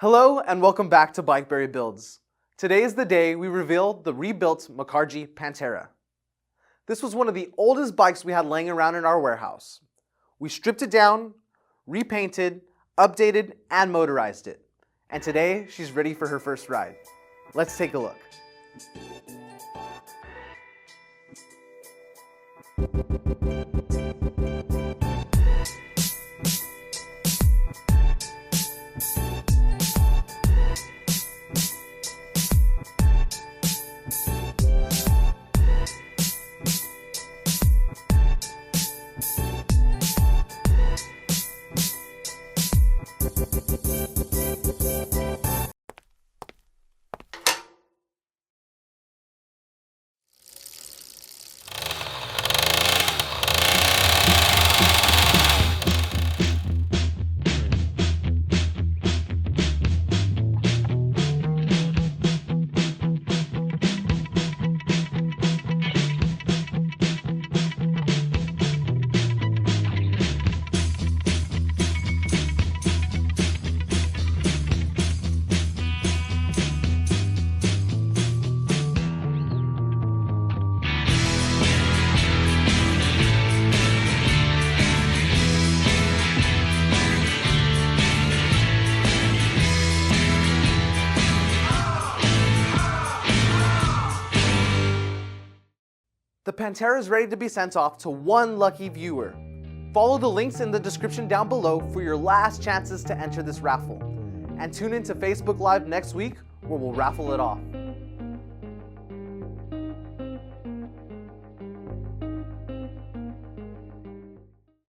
Hello and welcome back to BikeBerry Builds. Today is the day we revealed the rebuilt Monarch Pantera. This was one of the oldest bikes we had laying around in our warehouse. We stripped it down, repainted, updated, and motorized it. And today she's ready for her first ride. Let's take a look. The Pantera is ready to be sent off to one lucky viewer. Follow the links in the description down below for your last chances to enter this raffle. And tune in to Facebook Live next week where we'll raffle it off.